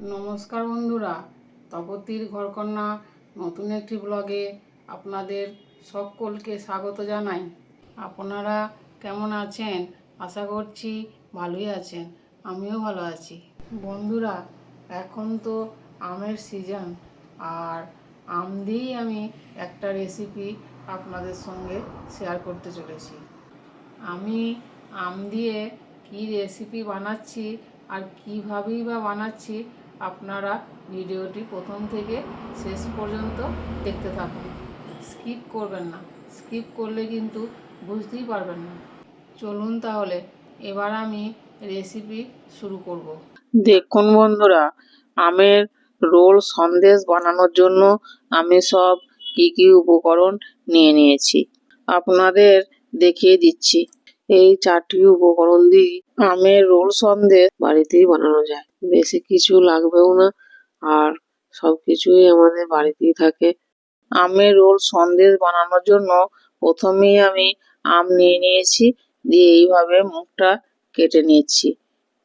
নমস্কার বন্ধুরা, তপতির ঘরকন্যা নতুন একটি ব্লগে আপনাদের সকলকে স্বাগত জানাই। আপনারা কেমন আছেন? আশা করছি ভালোই আছেন। আমিও ভালো আছি। বন্ধুরা, এখন তো আমের সিজন, আর আম দিয়েই আমি একটা রেসিপি আপনাদের সঙ্গে শেয়ার করতে চলেছি। আমি আম দিয়ে কী রেসিপি বানাচ্ছি আর কীভাবেই বা বানাচ্ছি, আপনারা ভিডিওটি প্রথম থেকে শেষ পর্যন্ত দেখতে থাকুন। স্কিপ করবেন না, স্কিপ করলে কিন্তু বুঝতেই পারবেন না। চলুন তাহলে এবার আমি রেসিপি শুরু করব। দেখুন বন্ধুরা, আমের রোল সন্দেশ বানানোর জন্য আমি সব কী উপকরণ নিয়ে নিয়েছি আপনাদের দেখিয়ে দিচ্ছি। এই 4টি উপকরণ দিয়ে আমের রোল সন্দেশ বাড়িতেই বানানো যায়। বেশি কিছু লাগবেও না, আর সব কিছুই আমাদের বাড়িতেই থাকে। আমের রোল সন্দেশ বানানোর জন্য প্রথমেই আমি আম নিয়ে নিয়েছি, দিয়ে এইভাবে মুখটা কেটে নিচ্ছি।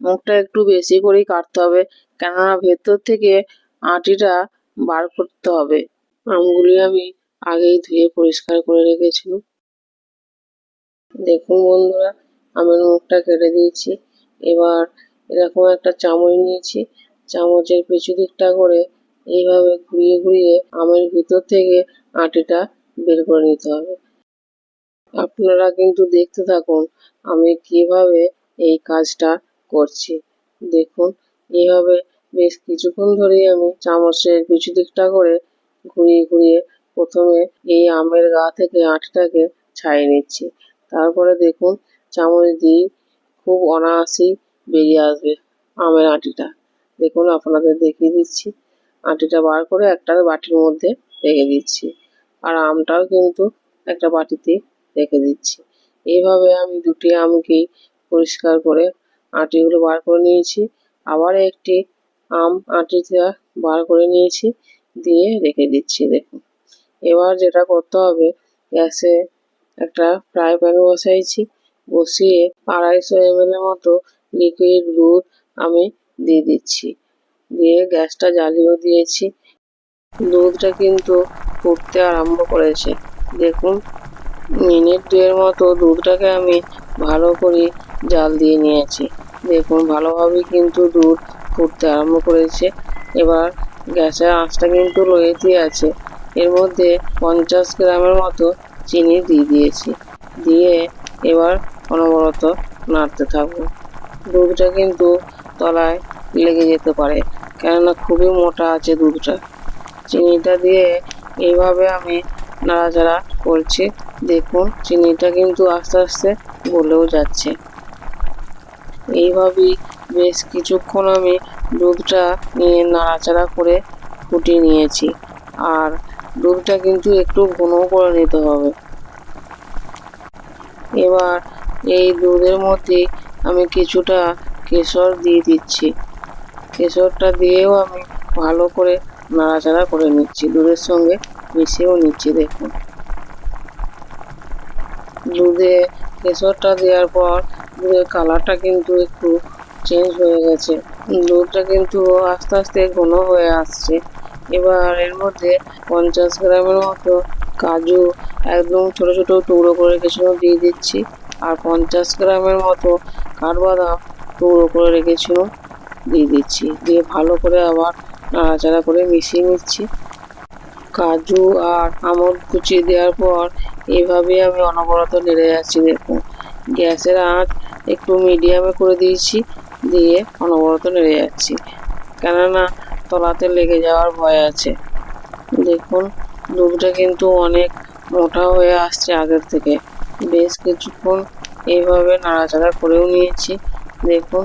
মুখটা একটু বেশি করেই কাটতে হবে, কেননা ভেতর থেকে আটিটা বার করতে হবে। আমগুলি আমি আগেই ধুয়ে পরিষ্কার করে রেখেছিলাম। দেখুন বন্ধুরা, আমের মুখটা কেটে দিয়েছি। এবার এরকম একটা চামচ নিয়েছি, চামচের পিছু দিকটা করে এইভাবে ঘুরিয়ে ঘুরিয়ে আমের ভিতর থেকে আটিটা বের করে নিতে হবে। আপনারা কিন্তু দেখতে থাকুন আমি কিভাবে এই কাজটা করছি। দেখুন, এইভাবে বেশ কিছুক্ষণ ধরেই আমি চামচের পিছু দিকটা করে ঘুরিয়ে ঘুরিয়ে প্রথমে এই আমের গা থেকে আটিটাকে ছাড়িয়ে নিচ্ছি। তারপরে দেখুন, চামচ দিয়ে খুব অনায়াসেই বেরিয়ে আসবে আমের আটিটা। দেখুন, আপনাদের দেখিয়ে দিচ্ছি। আটিটা বার করে একটা বাটির মধ্যে রেখে দিচ্ছি, আর আমটাও কিন্তু একটা বাটিতে রেখে দিচ্ছি। এইভাবে আমি দুটি আমকেই পরিষ্কার করে আটিগুলো বার করে নিয়েছি। আবার একটি আম আটিটা বার করে নিয়েছি, দিয়ে রেখে দিচ্ছি। দেখুন, এবার যেটা করতে হবে, গ্যাসে একটা ফ্রাই প্যান বসাইছি, বসিয়ে 250 ml মতো লিকুইড দুধ আমি দিয়ে দিচ্ছি, দিয়ে গ্যাসটা জ্বালিয়ে দিয়েছি। দুধটা কিন্তু ফুটতে আরম্ভ করেছে। দেখুন, মিনিট 2 মতো দুধটাকে আমি ভালো করে জাল দিয়ে নিয়েছি। দেখুন, ভালোভাবেই কিন্তু দুধ ফুটতে আরম্ভ করেছে। এবার গ্যাসের আঁচটা কিন্তু লোয়েতেই আছে। এর মধ্যে 50 গ্রামের মতো চিনি দিয়ে দিয়েছি, দিয়ে এবার অনবরত নাড়তে থাকবো। দুধটা কিন্তু তলায় লেগে যেতে পারে, কেননা খুবই মোটা আছে দুধটা। চিনিটা দিয়ে এইভাবে আমি নাড়াচাড়া করছি। দেখুন, চিনিটা কিন্তু আস্তে আস্তে গলেও যাচ্ছে। এইভাবেই বেশ কিছুক্ষণ আমি দুধটা নিয়ে নাড়াচাড়া করে ফুটিয়ে নিয়েছি, আর দুধটা কিন্তু একটু ঘন করে নিতে হবে। এবার এই দুধের মধ্যে আমি কিছুটা কেশর দিয়ে দিচ্ছি। কেশরটা দিয়েও আমি ভালো করে নাড়াচাড়া করে নিচ্ছি, দুধের সঙ্গে মিশিয়েও নিচ্ছি। দেখুন, দুধে কেশরটা দেওয়ার পর দুধের কালারটা কিন্তু একটু চেঞ্জ হয়ে গেছে। দুধটা কিন্তু আস্তে আস্তে ঘন হয়ে আসছে। এবার এর মধ্যে 50 গ্রামের মতো কাজু একদম ছোট ছোট টুকরো করে কিছু দিয়ে দিচ্ছি, আর 50 গ্রামের মতো কাঠবাদাম টুকরো করে রেখেছিল দিয়ে দিচ্ছি, দিয়ে ভালো করে আবার নাড়াচাড়া করে মিশিয়ে নিচ্ছি। কাজু আর আমন্ড কুচি দেওয়ার পর এইভাবে আমি অনবরত নেড়ে যাচ্ছি। দেখুন, গ্যাসের আঁচ একটু মিডিয়ামে করে দিয়েছি, দিয়ে অনবরত নেড়ে যাচ্ছি, কেননা তলাতে লেগে যাওয়ার ভয় আছে। দেখুন, দুধটা কিন্তু অনেক মোটা হয়ে আসছে আগের থেকে। বেশ কিছুক্ষণ এইভাবে নাড়াচাড়া করেও নিয়েছি। দেখুন,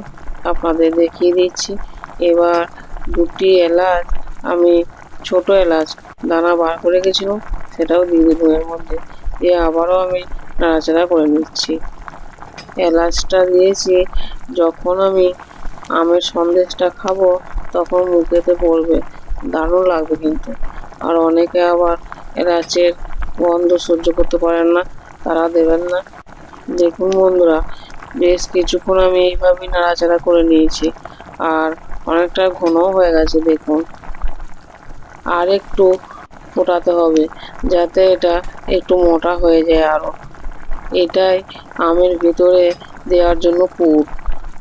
আপনাদের দেখিয়ে দিচ্ছি। এবার 2টি এলাচ, আমি ছোট এলাচ দানা বার করে রেখেছিলাম, সেটাও দিয়ে দেবো এর মধ্যে, দিয়ে আবারও আমি নাড়াচাড়া করে নিচ্ছি। এলাচটা দিয়েছি যখন আমি আমের সন্দেশটা খাবো তখন মুখেতে পড়বে, দারুণ লাগবে কিন্তু। আর অনেকে আবার এলাচের গন্ধ সহ্য করতে পারেন না, তারা দেবেন না। দেখুন বন্ধুরা, বেশ কিছুক্ষণ আমি এইভাবেই নাড়াচাড়া করে নিয়েছি, আর অনেকটা ঘন হয়ে গেছে দেখুন। আর একটু ফোটাতে হবে যাতে এটা একটু মোটা হয়ে যায় আরো। এটাই আমের ভিতরে দেওয়ার জন্য পুর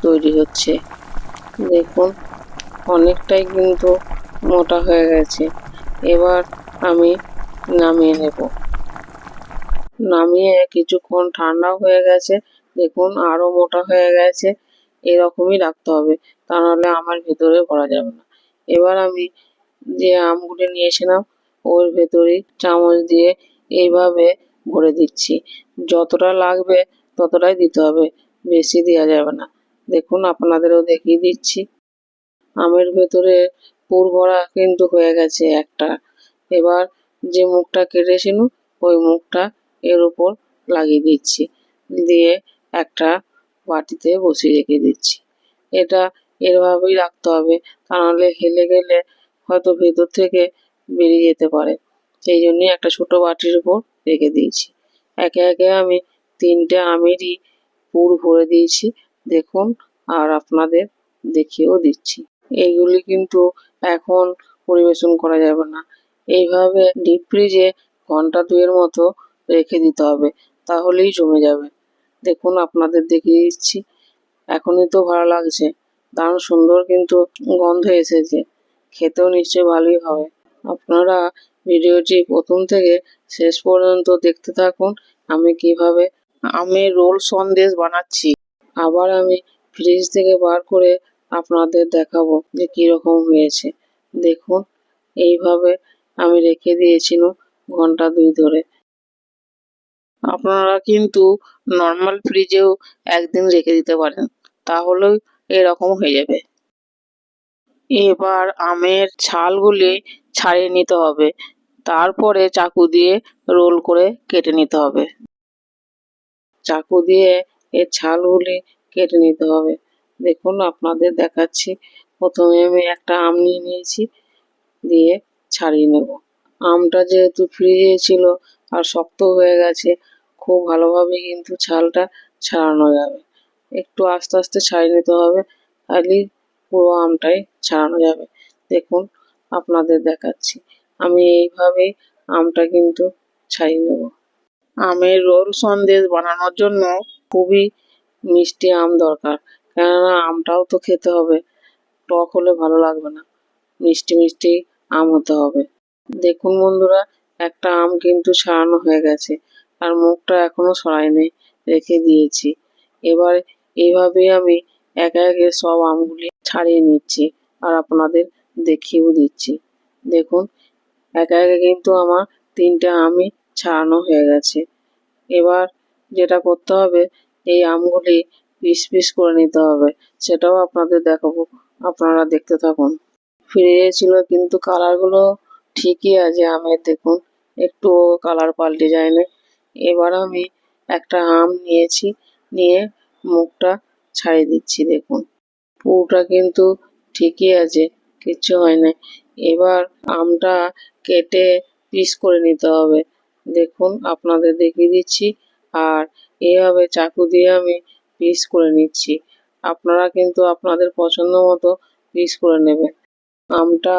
তৈরি হচ্ছে। দেখুন অনেকটাই কিন্তু মোটা হয়ে গেছে। এবার আমি নামিয়ে নেব। নামিয়ে কিছুক্ষণ ঠান্ডা হয়ে গেছে। দেখুন আরো মোটা হয়ে গেছে। এরকমই রাখতে হবে, তা নাহলে আমার ভেতরে ভরা যাবে না। এবার আমি যে আমগুলো নিয়েছিলাম ওর ভেতরে চামচ দিয়ে এইভাবে ভরে দিচ্ছি। যতটা লাগবে ততটাই দিতে হবে, বেশি দেওয়া যাবে না। দেখুন আপনাদেরও দেখিয়ে দিচ্ছি। আমের ভেতরে পুর ভরা কিন্তু হয়ে গেছে একটা। এবার যে মুখটা কেটেছিল ওই মুখটা এর উপর লাগিয়ে দিচ্ছি, দিয়ে একটা বাটিতে বসিয়ে রেখে দিচ্ছি। এটা এভাবেই রাখতে হবে, তা নাহলে হেলে গেলে হয়তো ভেতর থেকে বেরিয়ে যেতে পারে। সেই জন্যই একটা ছোট বাটির উপর রেখে দিয়েছি। একে একে আমি 3টে আমেরই পুর ভরে দিয়েছি দেখুন, আর আপনাদের দেখিয়েও দিচ্ছি। এইগুলি কিন্তু এখন পরিবেশন করা যাবে না। এইভাবে ডিপ ফ্রিজে ঘন্টা 2-এর মতো রেখে দিতে হবে, তাহলেই জমে যাবে। দেখুন আপনাদের দেখিয়ে দিচ্ছি। এখনই তো ভালো লাগছে, দারুণ সুন্দর কিন্তু গন্ধ এসেছে। খেতেও নিশ্চয়ই ভালোই হবে। আপনারা ভিডিওটি প্রথম থেকে শেষ পর্যন্ত দেখতে থাকুন আমি কিভাবে আমের রোল সন্দেশ বানাচ্ছি। আবার আমি ফ্রিজ থেকে বার করে আপনাদের দেখাবো যে কীরকম হয়েছে। দেখুন এইভাবে আমি রেখে দিয়েছিলাম ঘন্টা 2 ধরে। আপনারা কিন্তু নর্মাল ফ্রিজেও একদিন রেখে দিতে পারেন, তাহলেও এরকম হয়ে যাবে। এবার আমের ছালগুলি ছাড়িয়ে নিতে হবে, তারপরে চাকু দিয়ে রোল করে কেটে নিতে হবে। চাকু দিয়ে এর ছালগুলি কেটে নিতে হবে। দেখুন আপনাদের দেখাচ্ছি। প্রথমে আমি একটা আম নিয়ে নিয়েছি, দিয়ে ছাড়িয়ে নেব। আমটা যেহেতু ফ্রিজে ছিল আর শক্ত হয়ে গেছে, খুব ভালোভাবে কিন্তু ছালটা ছাড়ানো যাবে। একটু আস্তে আস্তে ছাড়িয়ে নিতে হবে, তাহলেই পুরো আমটাই ছাড়ানো যাবে। দেখুন আপনাদের দেখাচ্ছি, আমি এইভাবেই আমটা কিন্তু ছাড়িয়ে নেব। আমের রোল সন্দেশ বানানোর জন্য খুবই মিষ্টি আম দরকার, কেননা আমটাও তো খেতে হবে। টক হলে ভালো লাগবে না, মিষ্টি মিষ্টি আম হতে হবে। দেখুন বন্ধুরা, একটা আম কিন্তু ছাড়ানো হয়ে গেছে, আর মুখটা এখনো সরাইনি, রেখে দিয়েছি। এবার এইভাবেই আমি একে একে সব আমগুলি ছাড়িয়ে নিচ্ছি আর আপনাদের দেখিয়েও দিচ্ছি। দেখুন একে একে কিন্তু আমার 3টে আমই ছাড়ানো হয়ে গেছে। এবার যেটা করতে হবে, এই আমগুলি পিস পিস করে নিতে হবে, সেটাও আপনাদের দেখাবো, আপনারা দেখতে থাকুন। ফিরে ছিল কিন্তু কালারগুলো ঠিকই আছে আমের, দেখুন একটু কালার পাল্টে যায়নি। এবার আমি একটা আম নিয়েছি, নিয়ে মুখটা ছাড়িয়ে দিচ্ছি। দেখুন পুরোটা কিন্তু ঠিকই আছে, কিচ্ছু হয় না। এবার আমটা কেটে পিস করে নিতে হবে। দেখুন আপনাদের দেখিয়ে দিচ্ছি, আর এইভাবে চাকু দিয়ে আমি পিস করে নিচ্ছি। আপনারা কিন্তু আপনাদের পছন্দ মতো পিস করে নেবেন। আমটা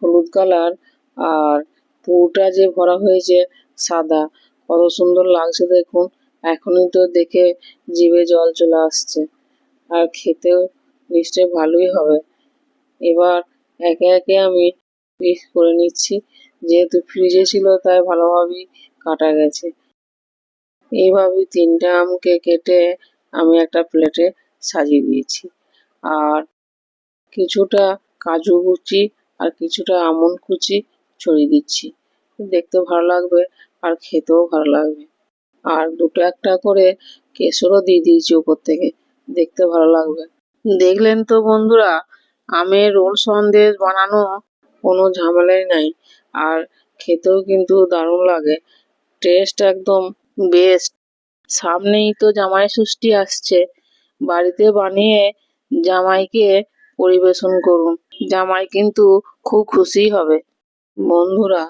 হলুদ কালার, আর পুরোটা যে ভরা হয়েছে সাদা, কত সুন্দর লাগছে দেখুন। এখনই তো দেখে জিভে জল চলে আসছে, আর খেতেও নিশ্চয়ই ভালোই হবে। এবার একে একে আমি পিস করে নিচ্ছি, যেহেতু ফ্রিজে ছিল তাই ভালোভাবেই কাটা গেছে। এইভাবে 3টে আমকে কেটে আমি একটা প্লেটে সাজিয়ে দিয়েছি, আর কিছুটা কাজু কুচি আর কিছুটা আমন্ড কুচি ছড়িয়ে দিচ্ছি। দেখতে ভালো লাগবে আর খেতেও ভালো লাগবে। আর দুটো একটা করে কেশরও দিয়ে দিয়েছি উপর থেকে, দেখতে ভালো লাগবে। দেখলেন তো বন্ধুরা, আমের রোল সন্দেশ বানানো কোনো ঝামেলাই নাই, আর খেতেও কিন্তু দারুণ লাগে, টেস্ট একদম বেস্ট। সামনেই তো জামাই ষষ্ঠী আসছে, বাড়িতে বানিয়ে জামাইকে পরিবেশন করুন, জামাই কিন্তু খুব খুশি হবে। বন্ধুরা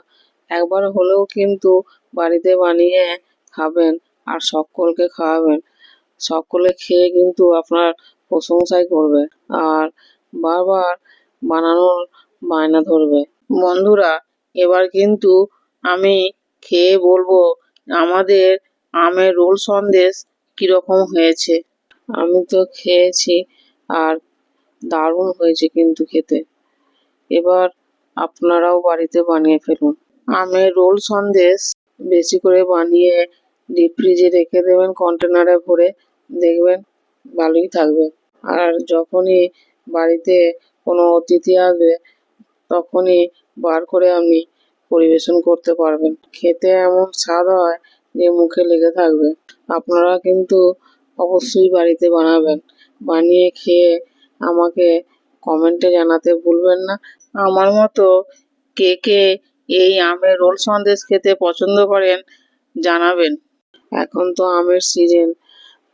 একবার হলেও কিন্তু বাড়িতে বানিয়ে খাবেন আর সকলকে খাওয়াবেন, সকলে খেয়ে কিন্তু আপনার প্রশংসাই করবে আর বারবার বানানোর বায়না ধরবে। বন্ধুরা, এবার কিন্তু আমি খেয়ে বলবো আমাদের আমের রোল সন্দেশ কীরকম হয়েছে। আমি তো খেয়েছি আর দারুণ হয়েছে কিন্তু খেতে। এবার আপনারাও বাড়িতে বানিয়ে ফেলুন। আমের রোল সন্দেশ বেশি করে বানিয়ে ডিপ ফ্রিজে রেখে দেবেন কন্টেনারে ভরে, দেখবেন ভালোই থাকবে। আর যখনই বাড়িতে কোনো অতিথি আসবে তখনই বার করে আপনি পরিবেশন করতে পারবেন। খেতে এমন স্বাদ হয় যে মুখে লেগে থাকবে। আপনারা কিন্তু অবশ্যই বাড়িতে বানাবেন। বানিয়ে খেয়ে আমাকে কমেন্টে জানাতে ভুলবেন না। আমার মতো কে কে এই আমের রোল সন্দেশ খেতে পছন্দ করেন জানাবেন। এখন তো আমের সিজন,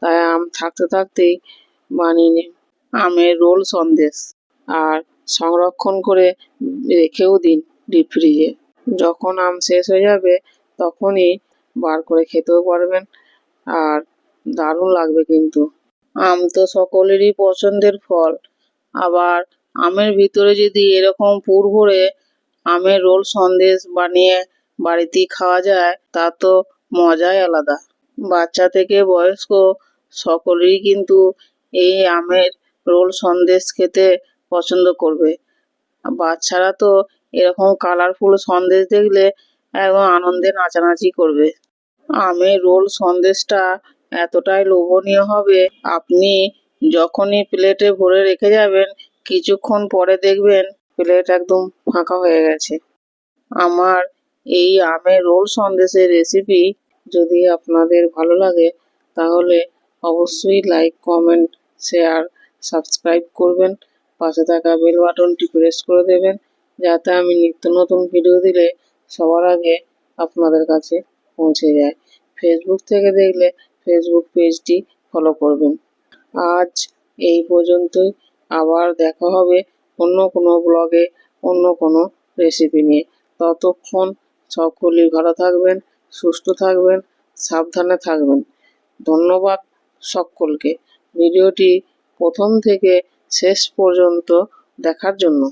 তাই আম থাকতে থাকতেই বানিয়ে নিন আমের রোল সন্দেশ। আর সংরক্ষণ করে রেখেও দিন ডিপ ফ্রিজে। যখন আম শেষ হয়ে যাবে তখনই বার করে খেতেও পারবেন, আর দারুণ লাগবে কিন্তু। আম তো সকলেরই পছন্দের ফল, আবার আমের ভিতরে যদি এরকম পুর ভরে আমের রোল সন্দেশ বানিয়ে বাড়িতেই খাওয়া যায় তা তো মজাই আলাদা। বাচ্চা থেকে বয়স্ক সকলেই কিন্তু এই আমের রোল সন্দেশ খেতে পছন্দ করবে। বাচ্চারা তো এরকম কালারফুল সন্দেশ দেখলে একদম আনন্দে নাচানাচি করবে। আমের রোল সন্দেশটা এতটাই লোভনীয় হবে, আপনি যখনই প্লেটে ভরে রেখে যাবেন কিছুক্ষণ পরে দেখবেন প্লেট একদম ফাঁকা হয়ে গেছে। আমার এই আমের রোল সন্দেশের রেসিপি যদি আপনাদের ভালো লাগে তাহলে অবশ্যই লাইক, কমেন্ট, শেয়ার, সাবস্ক্রাইব করবেন। পাশে থাকা বেল বাটনটি প্রেস করে দেবেন যাতে আমি নিত্য নতুন ভিডিও দিলে সবার আগে আপনাদের কাছে পৌঁছে যায়। ফেসবুক থেকে দেখলে ফেসবুক পেজটি ফলো করবেন। আজ এই পর্যন্তই, আবার দেখা হবে অন্য কোনো ব্লগে অন্য কোনো রেসিপি নিয়ে। ততক্ষণ সকলেই ভালো থাকবেন, সুস্থ থাকবেন, সাবধানে থাকবেন। ধন্যবাদ সকলকে ভিডিওটি প্রথম থেকে শেষ পর্যন্ত দেখার জন্য।